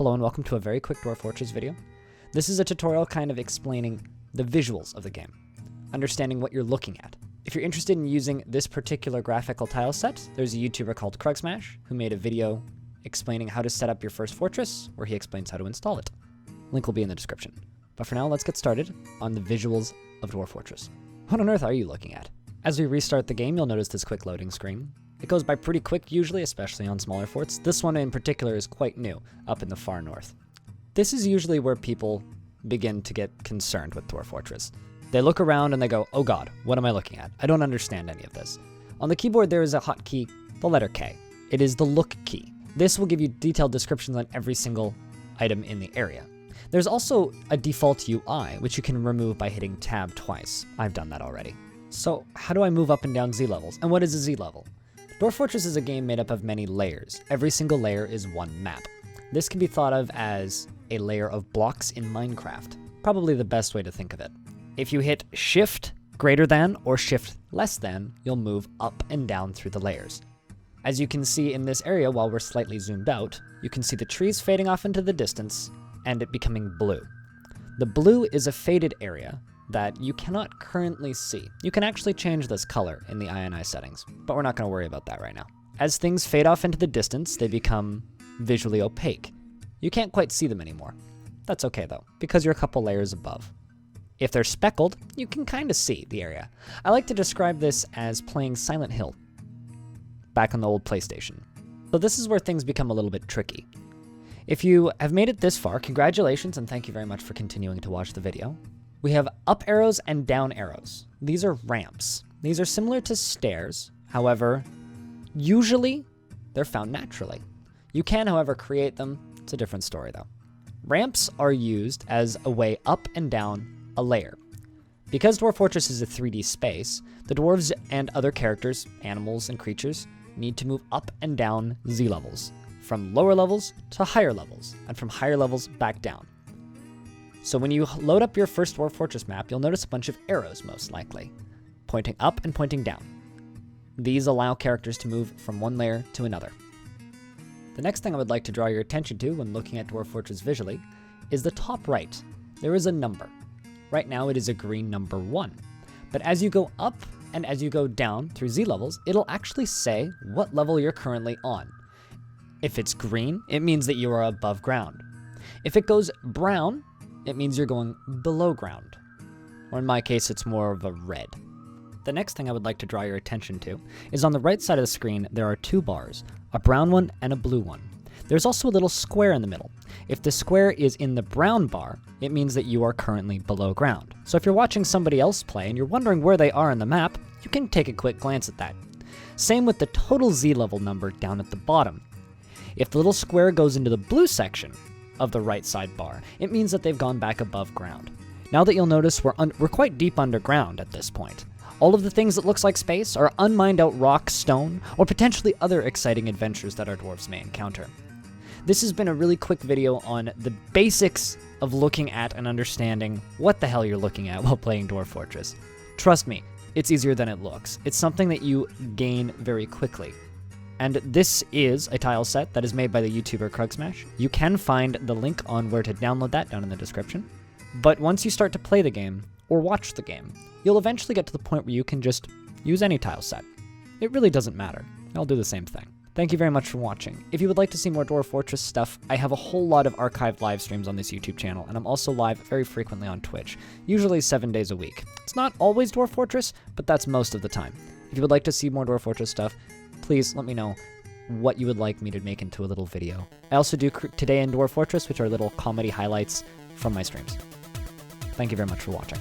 Hello and welcome to a very quick Dwarf Fortress video. This is a tutorial kind of explaining the visuals of the game, understanding what you're looking at. If you're interested in using this particular graphical tile set, there's a YouTuber called Smash who made a video explaining how to set up your first fortress, where he explains how to install it. Link will be in the description. But for now, let's get started on the visuals of Dwarf Fortress. What on earth are you looking at? As we restart the game, you'll notice this quick loading screen. It goes by pretty quick usually, especially on smaller forts. This one in particular is quite new, up in the far north. This is usually where people begin to get concerned with Dwarf Fortress. They look around and they go, oh god, what am I looking at? I don't understand any of this. On the keyboard there is a hotkey, the letter K. It is the look key. This will give you detailed descriptions on every single item in the area. There's also a default UI, which you can remove by hitting tab twice. I've done that already. So how do I move up and down Z levels? And what is a Z level? Dwarf Fortress is a game made up of many layers. Every single layer is one map. This can be thought of as a layer of blocks in Minecraft. Probably the best way to think of it. If you hit Shift greater than or Shift less than, you'll move up and down through the layers. As you can see in this area, while we're slightly zoomed out, you can see the trees fading off into the distance and it becoming blue. The blue is a faded area that you cannot currently see. You can actually change this color in the INI settings, but we're not going to worry about that right now. As things fade off into the distance, they become visually opaque. You can't quite see them anymore. That's okay though, because you're a couple layers above. If they're speckled, you can kind of see the area. I like to describe this as playing Silent Hill back on the old PlayStation. So this is where things become a little bit tricky. If you have made it this far, congratulations and thank you very much for continuing to watch the video. We have up arrows and down arrows. These are ramps. These are similar to stairs. However, usually they're found naturally. You can, however, create them. It's a different story though. Ramps are used as a way up and down a layer. Because Dwarf Fortress is a 3D space, the dwarves and other characters, animals and creatures, need to move up and down Z levels, from lower levels to higher levels, and from higher levels back down. So when you load up your first Dwarf Fortress map, you'll notice a bunch of arrows, most likely, pointing up and pointing down. These allow characters to move from one layer to another. The next thing I would like to draw your attention to when looking at Dwarf Fortress visually is the top right. There is a number. Right now it is a green number 1. But as you go up and as you go down through Z levels, it'll actually say what level you're currently on. If it's green, it means that you are above ground. If it goes brown, it means you're going below ground. Or in my case, it's more of a red. The next thing I would like to draw your attention to is on the right side of the screen, there are two bars, a brown one and a blue one. There's also a little square in the middle. If the square is in the brown bar, it means that you are currently below ground. So if you're watching somebody else play and you're wondering where they are on the map, you can take a quick glance at that. Same with the total Z level number down at the bottom. If the little square goes into the blue section of the right side bar, it means that they've gone back above ground. Now that you'll notice we're quite deep underground at this point. All of the things that looks like space are unmined out rock, stone, or potentially other exciting adventures that our dwarves may encounter. This has been a really quick video on the basics of looking at and understanding what the hell you're looking at while playing Dwarf Fortress. Trust me, it's easier than it looks. It's something that you gain very quickly. And this is a tile set that is made by the YouTuber Smash. You can find the link on where to download that down in the description. But once you start to play the game, or watch the game, you'll eventually get to the point where you can just use any tile set. It really doesn't matter. I'll do the same thing. Thank you very much for watching. If you would like to see more Dwarf Fortress stuff, I have a whole lot of archived live streams on this YouTube channel, and I'm also live very frequently on Twitch, usually 7 days a week. It's not always Dwarf Fortress, but that's most of the time. If you would like to see more Dwarf Fortress stuff, please let me know what you would like me to make into a little video. I also do Today in Dwarf Fortress, which are little comedy highlights from my streams. Thank you very much for watching.